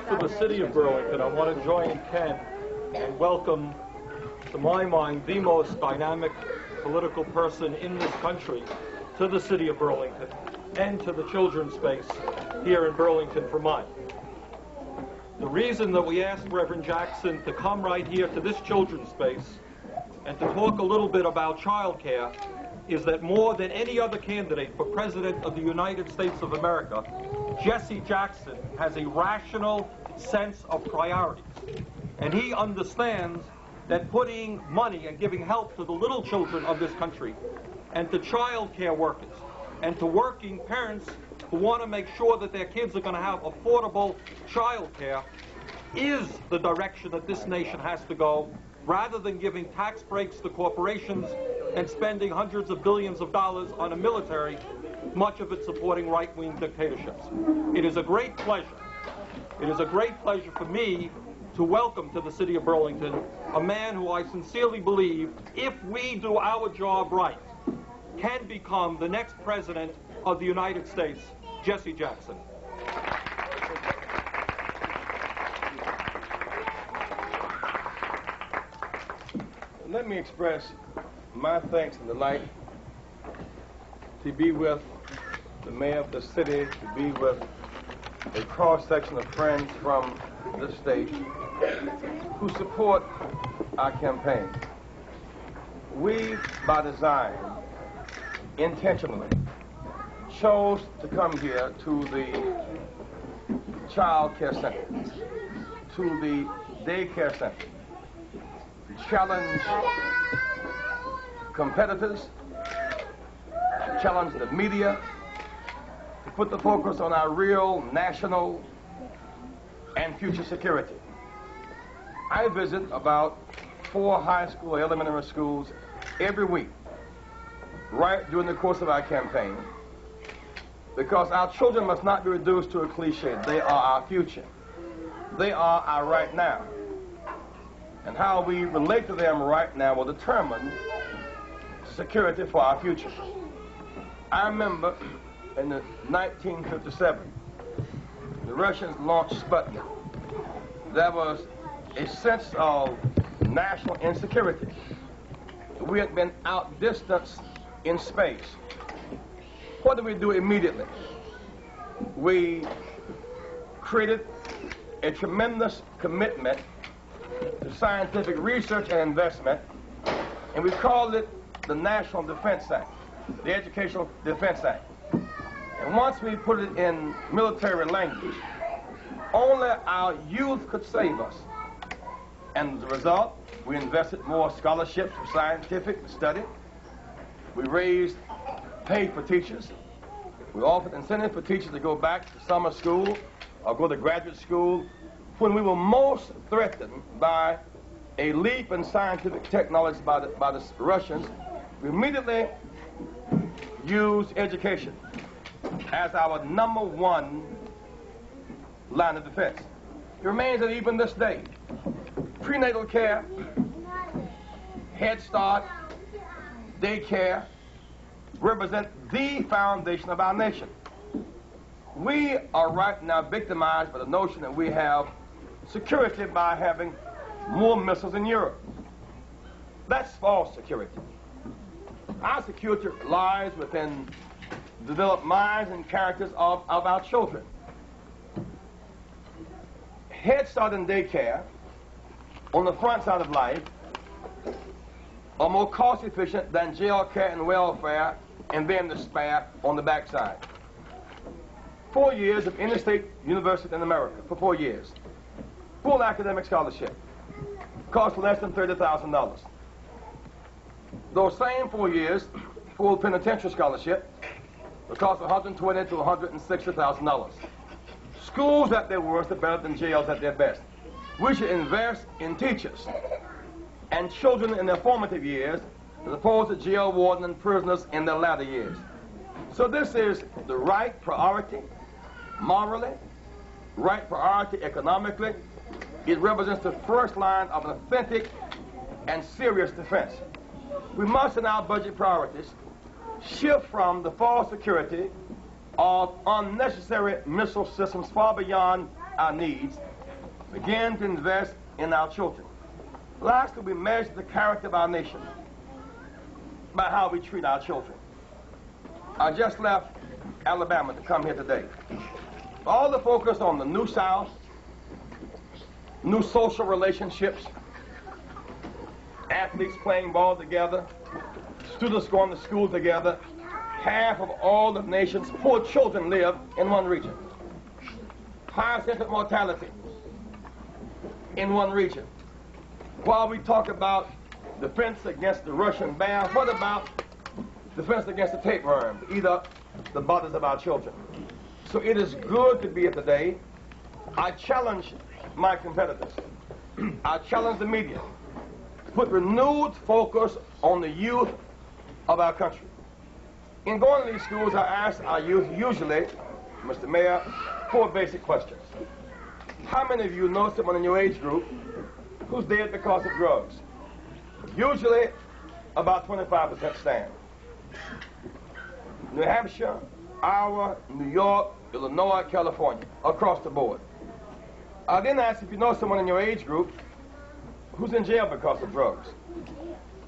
behalf of the city of Burlington, I want to join Ken and welcome, to my mind, the most dynamic political person in this country to the city of Burlington and to the children's space here in Burlington, Vermont. The reason that we asked Reverend Jackson to come right here to this children's space and to talk a little bit about child care is that more than any other candidate for President of the United States of America, Jesse Jackson has a rational sense of priorities. And he understands that putting money and giving help to the little children of this country and to child care workers and to working parents who want to make sure that their kids are going to have affordable child care is the direction that this nation has to go, rather than giving tax breaks to corporations and spending hundreds of billions of dollars on a military, much of it supporting right-wing dictatorships. It is a great pleasure. It is a great pleasure for me to welcome to the city of Burlington a man who I sincerely believe, if we do our job right, can become the next president of the United States, Jesse Jackson. Let me express my thanks and delight to be with the mayor of the city, to be with a cross-section of friends from the state who support our campaign. We, by design, intentionally chose to come here to the child care center, to the daycare center, to challenge competitors, to challenge the media, to put the focus on our real national and future security. I visit about 4 high school, elementary schools every week, right during the course of our campaign, because our children must not be reduced to a cliche. They are our future. They are our right now. And how we relate to them right now will determine security for our future. I remember in 1957, the Russians launched Sputnik. There was a sense of national insecurity. We had been outdistanced in space. What did we do immediately? We created a tremendous commitment to scientific research and investment, and we called it the National Defense Act, the Educational Defense Act. And once we put it in military language, only our youth could save us. And as a result, we invested more scholarships for scientific study. We raised pay for teachers. We offered incentive for teachers to go back to summer school or go to graduate school. When we were most threatened by a leap in scientific technology by the Russians, we immediately used education as our #1 line of defense. It remains that even this day, prenatal care, Head Start, daycare represent the foundation of our nation. We are right now victimized by the notion that we have security by having more missiles in Europe. That's false security. Our security lies within the developed minds and characters of our children. Head Start and daycare on the front side of life are more cost efficient than jail care and welfare and then the spare on the back side. 4 years of interstate university in America, for 4 years. Full academic scholarship. Cost less than $30,000. Those same 4 years, full penitentiary scholarship, will cost $120,000 to $160,000. Schools at their worst are better than jails at their best. We should invest in teachers and children in their formative years as opposed to jail warden and prisoners in their latter years. So this is the right priority morally, right priority economically. It represents the first line of an authentic and serious defense. We must, in our budget priorities, shift from the false security of unnecessary missile systems far beyond our needs, begin to invest in our children. Lastly, we measure the character of our nation by how we treat our children. I just left Alabama to come here today. All the focus on the New South, new social relationships, athletes playing ball together, students going to school together. Half of all the nation's poor children live in one region. Highest infant mortality in one region. While we talk about defense against the Russian bear, what about defense against the tapeworm, to eat up the bodies of our children? So it is good to be here today. I challenge my competitors. I challenge the media to put renewed focus on the youth of our country. In going to these schools, I ask our youth, usually, Mr. Mayor, 4 basic questions. How many of you know someone in your age group who's dead because of drugs? Usually, about 25% stand. New Hampshire, Iowa, New York, Illinois, California, across the board. I then ask if you know someone in your age group who's in jail because of drugs.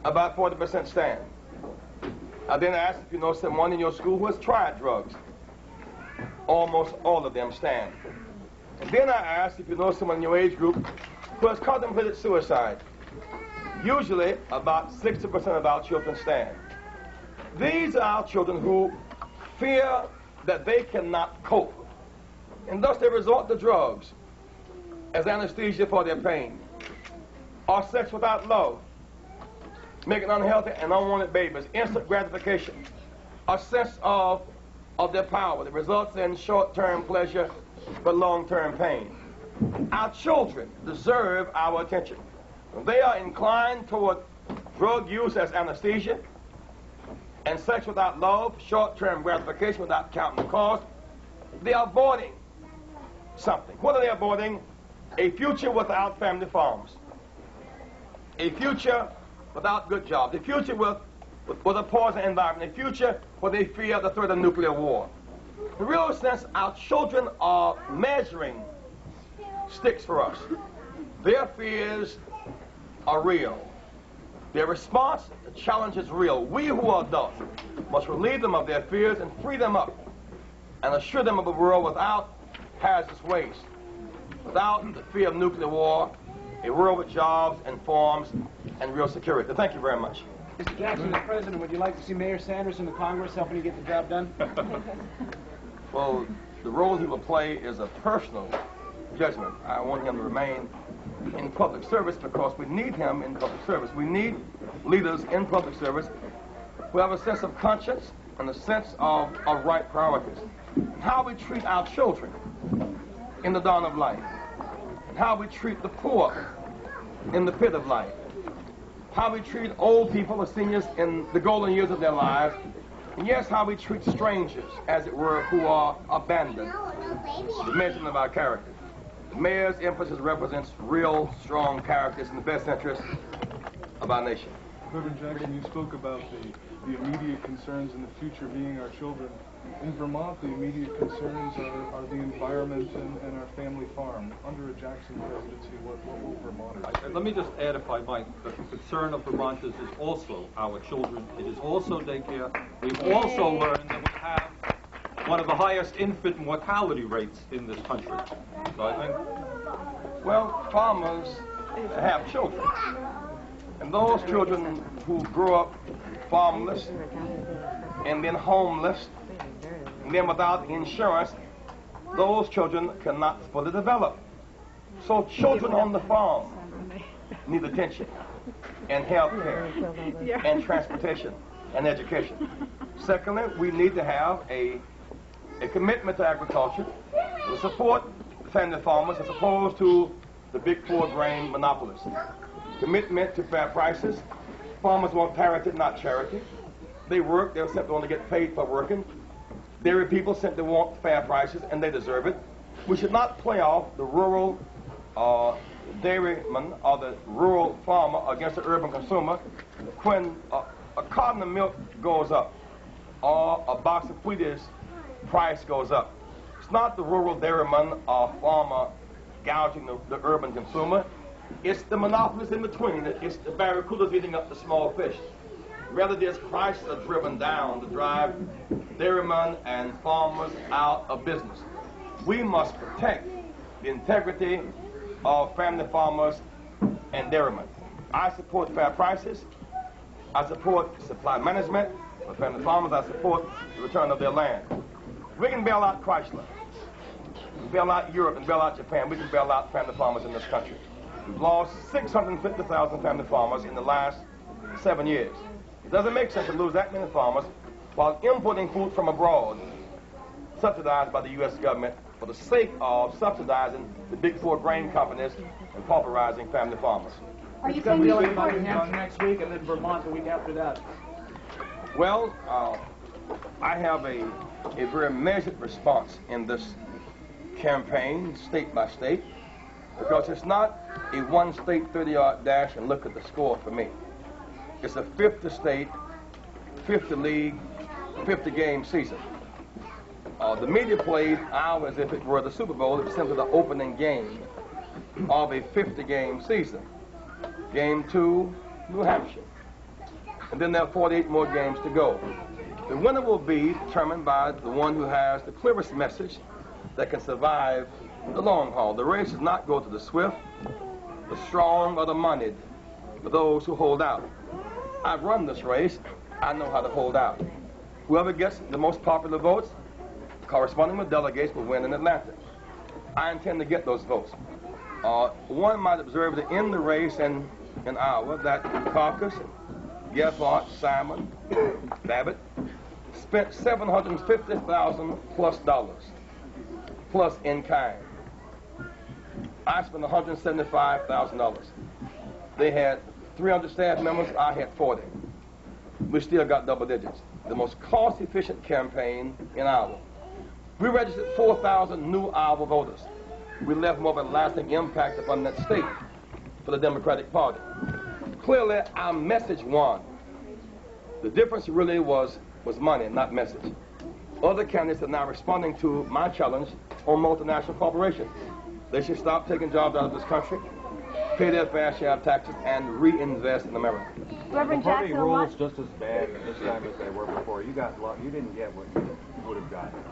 About 40% stand. I then ask if you know someone in your school who has tried drugs. Almost all of them stand. And then I ask if you know someone in your age group who has contemplated suicide. Usually, about 60% of our children stand. These are our children who fear that they cannot cope, and thus they resort to drugs as anesthesia for their pain, or sex without love, making unhealthy and unwanted babies, instant gratification, a sense of their power that results in short-term pleasure but long-term pain. Our children deserve our attention. When they are inclined toward drug use as anesthesia and sex without love, short-term gratification without counting the cost, they are avoiding something. What are they avoiding? A future without family farms, a future without good jobs, a future with a poison environment, a future where they fear the threat of nuclear war. In a real sense, our children are measuring sticks for us. Their fears are real. Their response, the challenge is real. We who are adults must relieve them of their fears and free them up and assure them of a world without hazardous waste, without the fear of nuclear war, a world with jobs and farms and real security. Thank you very much. Mr. Jackson, as President, would you like to see Mayor Sanders in the Congress helping you get the job done? Well, the role he will play is a personal judgment. I want him to remain in public service because we need him in public service. We need leaders in public service who have a sense of conscience and a sense of right priorities. How we treat our children in the dawn of life, and how we treat the poor in the pit of life, how we treat old people or seniors in the golden years of their lives, and yes, how we treat strangers, as it were, who are abandoned, the measurement of our character. The mayor's emphasis represents real, strong characters in the best interest of our nation. Reverend Jackson, you spoke about the immediate concerns in the future being our children. In Vermont, the immediate concerns are the environment and our family farm. Under a Jackson presidency, what will Vermonters do? Let me just add, if I might, that the concern of Vermonters is also our children. It is also daycare. We've also learned that we have one of the highest infant mortality rates in this country. So I think... Well, farmers have children. And those children who grow up farmless and then homeless and then without insurance, those children cannot fully develop. So children on the farm need attention and health care and transportation and education. Secondly, we need to have a commitment to agriculture to support family farmers as opposed to the big four grain monopolists. Commitment to fair prices. Farmers want parity, not charity. They work, they're simply want to get paid for working. Dairy people simply want fair prices, and they deserve it. We should not play off the rural dairyman or the rural farmer against the urban consumer. When a carton of milk goes up or a box of Wheaties price goes up. It's not the rural dairyman or farmer gouging the urban consumer. It's the monopolists in between. It's the barracudas eating up the small fish. Rather, these prices are driven down to drive dairymen and farmers out of business. We must protect the integrity of family farmers and dairymen. I support fair prices. I support supply management. For family farmers, I support the return of their land. We can bail out Chrysler, bail out Europe, and bail out Japan. We can bail out family farmers in this country. We've lost 650,000 family farmers in the last 7 years. It doesn't make sense to lose that many farmers while importing food from abroad, subsidized by the U.S. government for the sake of subsidizing the big four grain companies and pauperizing family farmers. Are you saying you're going to New Hampshire next week and then Vermont the week after that? Well, I have a very measured response in this campaign, state by state, because it's not a one-state 30-yard dash and look at the score for me. It's a 50-state, 50-league, 50-game season. The media played Iowa as if it were the Super Bowl. It was simply the opening game of a 50-game season. Game 2, New Hampshire. And then there are 48 more games to go. The winner will be determined by the one who has the clearest message that can survive the long haul. The race does not go to the swift, the strong, or the moneyed, but those who hold out. I've run this race. I know how to hold out. Whoever gets the most popular votes, corresponding with delegates, will win in Atlanta. I intend to get those votes. One might observe that in the race in Iowa, that caucus, Gephardt, Simon, Babbitt, spent $750,000 plus dollars, plus in kind. I spent $175,000. They had 300 staff members, I had 40. We still got double digits. The most cost-efficient campaign in Iowa. We registered 4,000 new Iowa voters. We left more of a lasting impact upon that state for the Democratic Party. Clearly, our message won. The difference really was money, not message. Other candidates are now responding to my challenge on multinational corporations. They should stop taking jobs out of this country, pay their fair share of taxes, and reinvest in America. Reverend the party rules just as bad this time as they were before. You didn't get what you would have gotten.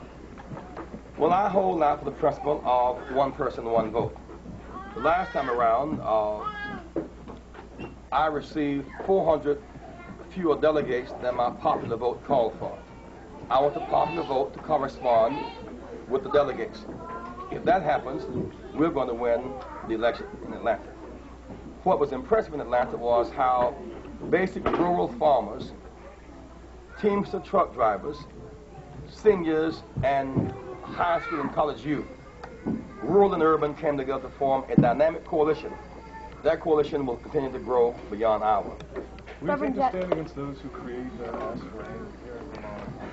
Well, I hold out for the principle of one person, one vote. The last time around, I received 400 fewer delegates than my popular vote called for. I want the popular vote to correspond with the delegates. If that happens, we're going to win the election in Atlanta. What was impressive in Atlanta was how basic rural farmers, Teamster truck drivers, seniors, and high school and college youth, rural and urban, came together to form a dynamic coalition. That coalition will continue to grow beyond Iowa. We take a stand against those who create acid rain here in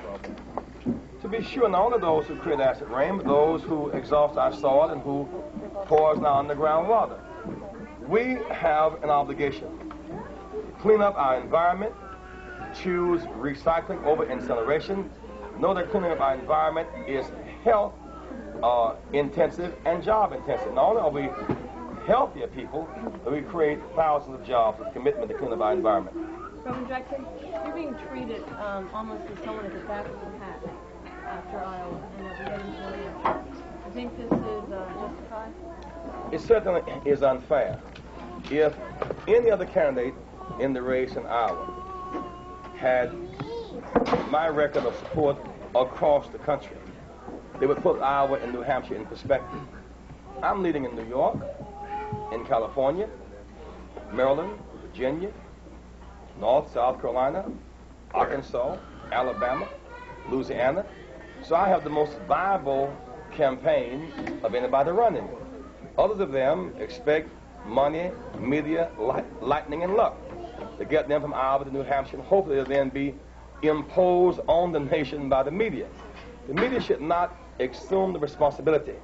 Vermont. To be sure, not only those who create acid rain, but those who exhaust our soil and who poison our underground water. We have an obligation to clean up our environment, choose recycling over incineration. Know that cleaning up our environment is health intensive and job intensive. Not only are we healthier people, but we create thousands of jobs with commitment to clean up our environment. Reverend Jackson, you're being treated almost as someone at the back of the pack after Iowa, and that we're getting to New Hampshire. You think this is justified? It certainly is unfair. If any other candidate in the race in Iowa had my record of support across the country, they would put Iowa and New Hampshire in perspective. I'm leading in New York, in California, Maryland, Virginia, North, South Carolina, Arkansas, Alabama, Louisiana. So I have the most viable campaign of anybody running. Others of them expect money, media, lightning, and luck to get them from Iowa to New Hampshire, and hopefully they'll then be imposed on the nation by the media. The media should not assume the responsibility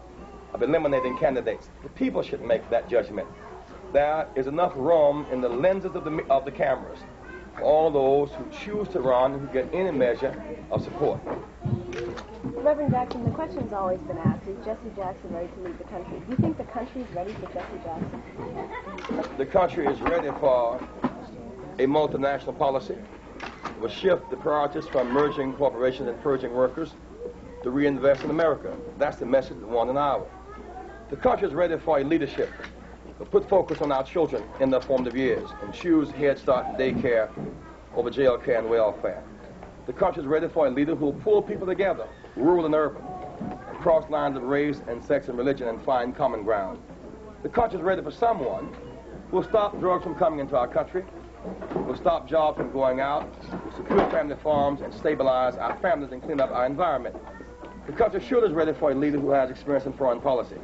of eliminating candidates. The people should make that judgment. There is enough room in the lenses of the cameras for all those who choose to run and who get any measure of support. Reverend Jackson, the question's always been asked, is Jesse Jackson ready to lead the country? Do you think the country's ready for Jesse Jackson? The country is ready for a multinational policy. It will shift the priorities from merging corporations and purging workers to reinvest in America. That's the message we want in Iowa. The country is ready for a leadership to put focus on our children in their formative years and choose Head Start and daycare over jail care and welfare. The country is ready for a leader who will pull people together, rural and urban, across lines of race and sex and religion, and find common ground. The country is ready for someone who will stop drugs from coming into our country, will stop jobs from going out, will secure family farms and stabilize our families and clean up our environment. The country sure is ready for a leader who has experience in foreign policy.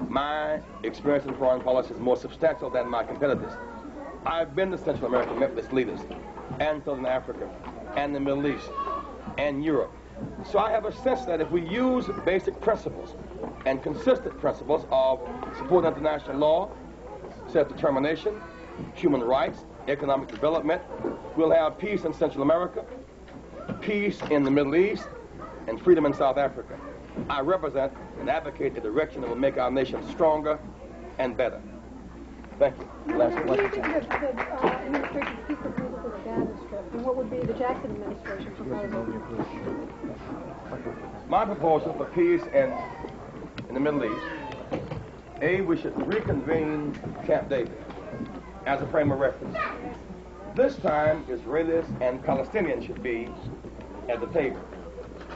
My experience in foreign policy is more substantial than my competitors. I've been to Central America, met with its leaders, and Southern Africa, and the Middle East, and Europe. So I have a sense that if we use basic principles and consistent principles of supporting international law, self-determination, human rights, economic development, we'll have peace in Central America, peace in the Middle East, and freedom in South Africa. I represent and advocate a direction that will make our nation stronger and better. Thank you. Last What do you think that the administration keep the political data strip, and what would be the Jackson administration proposal? My proposal for peace in the Middle East, A, we should reconvene Camp David as a frame of reference. This time, Israelis and Palestinians should be at the table.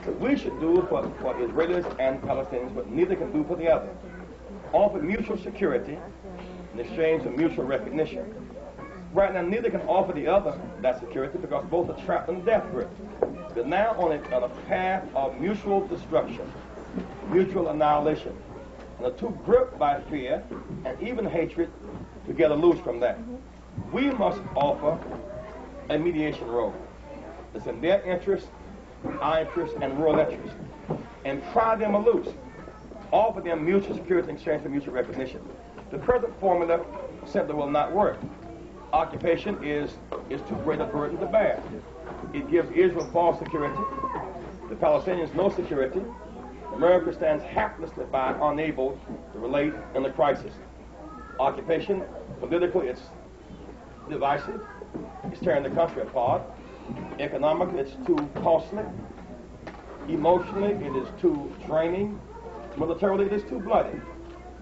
What we should do for Israelis and Palestinians what neither can do for the other. Offer mutual security in exchange for mutual recognition. Right now, neither can offer the other that security because both are trapped in the death grip. They're now on a path of mutual destruction, mutual annihilation. And the two gripped by fear and even hatred to get loose from that. We must offer a mediation role. It's in their interest, our interest, and rural interest. And pry them loose. Offer them mutual security in exchange for mutual recognition. The present formula simply will not work. Occupation is too great a burden to bear. It gives Israel false security, the Palestinians no security. America stands haplessly by, unable to relate in the crisis. Occupation, politically, it's divisive. It's tearing the country apart. Economically, it's too costly. Emotionally, it is too draining. Militarily, it is too bloody.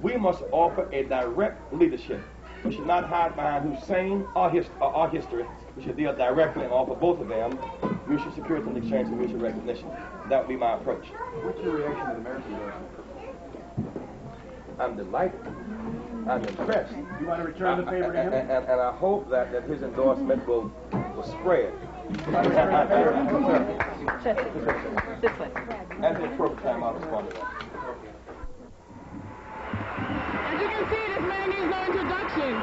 We must offer a direct leadership. We should not hide behind Hussein or history. We should deal directly and offer both of them mutual security in exchange for mutual recognition. That would be my approach. What's your reaction to the American government? I'm delighted. I'm impressed. You want to return the favor to him? And I hope that his endorsement will spread. This way. At the appropriate time, I'll respond to that. As you can see, this man needs no introduction.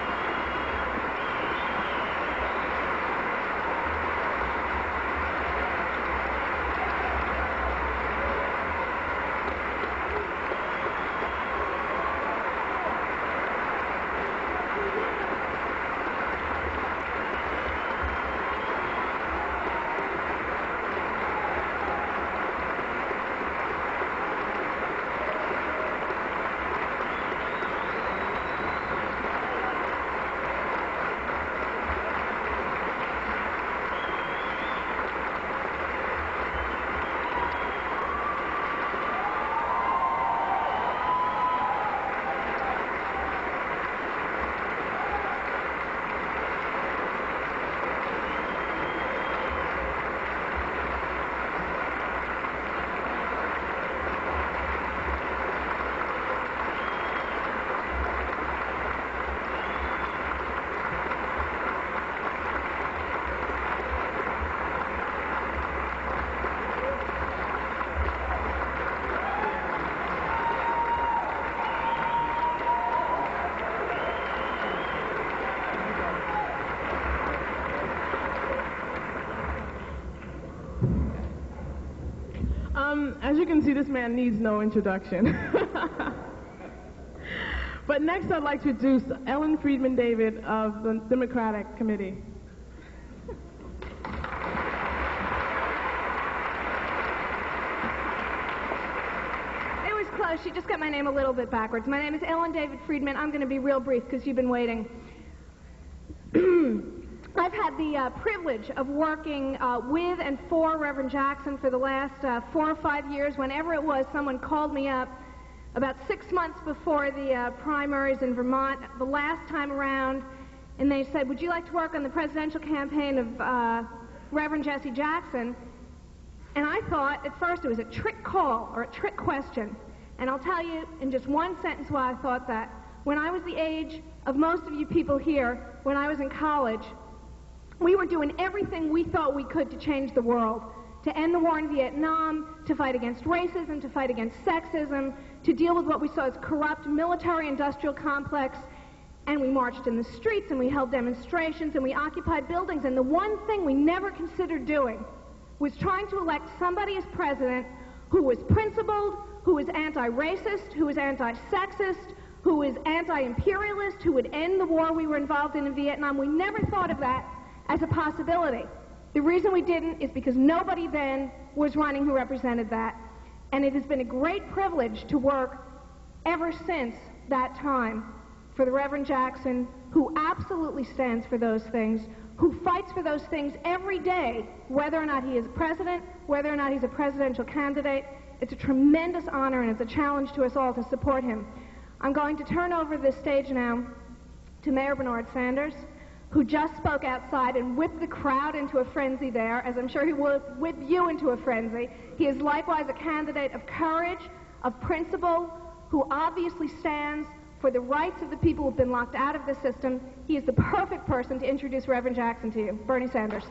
As you can see, this man needs no introduction. But next, I'd like to introduce Ellen Friedman David of the Democratic Committee. she just got my name a little bit backwards. My name is Ellen David Friedman. I'm going to be real brief because you've been waiting. I've had the privilege of working with and for Reverend Jackson for the last 4 or 5 years. Whenever it was, someone called me up about 6 months before the primaries in Vermont, the last time around, and they said, would you like to work on the presidential campaign of Reverend Jesse Jackson? And I thought at first it was a trick call or a trick question. And I'll tell you in just one sentence why I thought that. When I was the age of most of you people here, when I was in college, we were doing everything we thought we could to change the world, to end the war in Vietnam, to fight against racism, to fight against sexism, to deal with what we saw as corrupt military-industrial complex. And we marched in the streets, and we held demonstrations, and we occupied buildings. And the one thing we never considered doing was trying to elect somebody as president who was principled, who was anti-racist, who was anti-sexist, who was anti-imperialist, who would end the war we were involved in Vietnam. We never thought of that as a possibility. The reason we didn't is because nobody then was running who represented that. And it has been a great privilege to work ever since that time for the Reverend Jackson, who absolutely stands for those things, who fights for those things every day, whether or not he is president, whether or not he's a presidential candidate. It's a tremendous honor, and it's a challenge to us all to support him. I'm going to turn over the stage now to Mayor Bernard Sanders, who just spoke outside and whipped the crowd into a frenzy there, as I'm sure he will whip you into a frenzy. He is likewise a candidate of courage, of principle, who obviously stands for the rights of the people who have been locked out of the system. He is the perfect person to introduce Reverend Jackson to you. Bernie Sanders.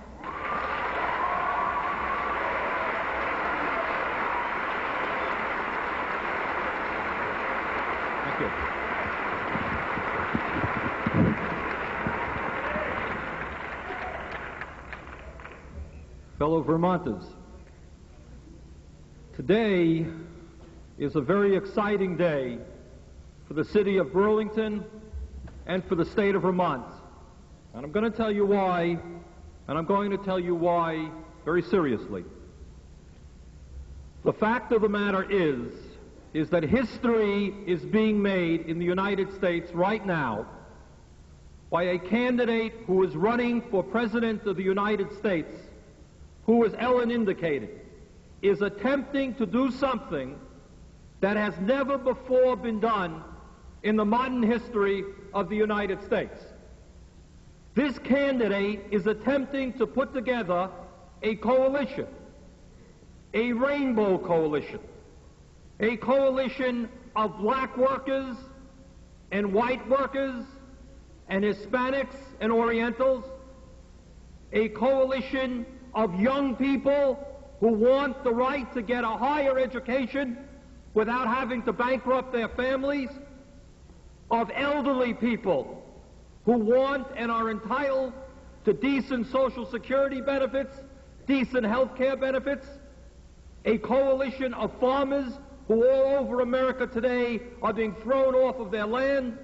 Thank you. Fellow Vermonters, today is a very exciting day for the city of Burlington and for the state of Vermont. And I'm going to tell you why, and I'm going to tell you why very seriously. The fact of the matter is that history is being made in the United States right now by a candidate who is running for President of the United States, who, as Ellen indicated, is attempting to do something that has never before been done in the modern history of the United States. This candidate is attempting to put together a coalition, a rainbow coalition, a coalition of black workers and white workers and Hispanics and Orientals, a coalition of young people who want the right to get a higher education without having to bankrupt their families, of elderly people who want and are entitled to decent Social Security benefits, decent health care benefits, a coalition of farmers who all over America today are being thrown off of their land,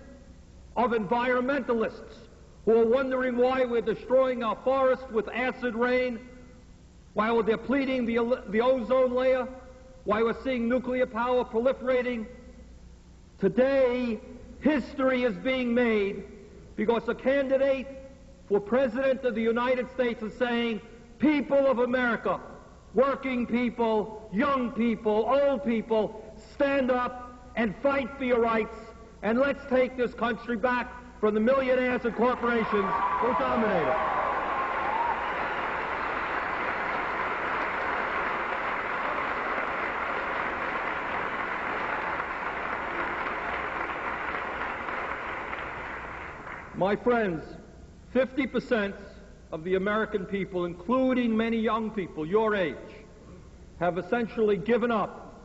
of environmentalists who are wondering why we're destroying our forests with acid rain, why we're depleting the ozone layer, why we're seeing nuclear power proliferating. Today, history is being made because a candidate for President of the United States is saying, people of America, working people, young people, old people, stand up and fight for your rights, and let's take this country back from the millionaires and corporations who dominate it. My friends, 50% of the American people, including many young people your age, have essentially given up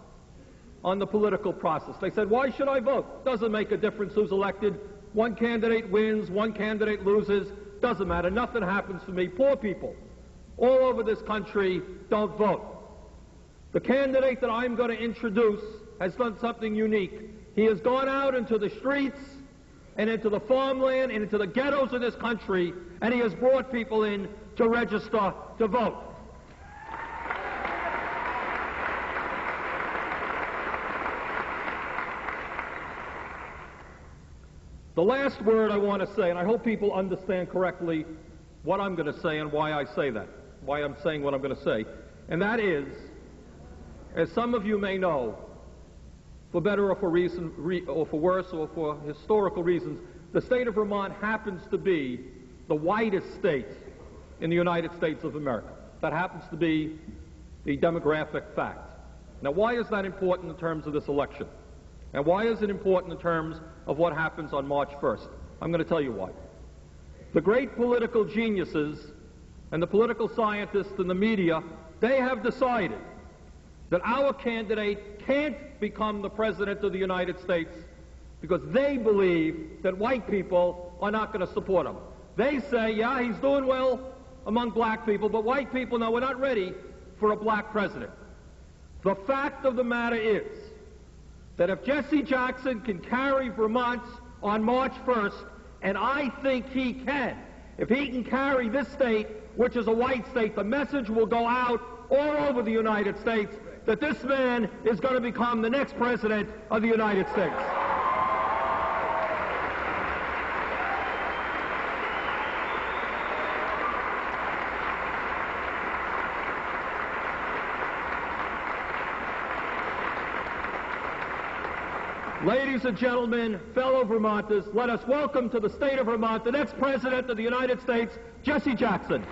on the political process. They said, why should I vote? Doesn't make a difference who's elected. One candidate wins, one candidate loses. Doesn't matter. Nothing happens for me. Poor people all over this country don't vote. The candidate that I'm going to introduce has done something unique. He has gone out into the streets and into the farmland and into the ghettos of this country, and he has brought people in to register to vote. The last word I want to say, and I hope people understand correctly what I'm going to say and why I say that, why I'm saying what I'm going to say, and that is, as some of you may know, for better or for reason, or for worse, or for historical reasons, the state of Vermont happens to be the whitest state in the United States of America. That happens to be the demographic fact. Now, why is that important in terms of this election? And why is it important in terms of what happens on March 1st? I'm going to tell you why. The great political geniuses and the political scientists and the media, they have decided that our candidate can't become the President of the United States because they believe that white people are not going to support him. They say, yeah, he's doing well among black people, but white people, no, we're not ready for a black president. The fact of the matter is that if Jesse Jackson can carry Vermont on March 1st, and I think he can, if he can carry this state, which is a white state, the message will go out all over the United States that this man is going to become the next president of the United States. Ladies and gentlemen, fellow Vermonters, let us welcome to the state of Vermont the next president of the United States, Jesse Jackson.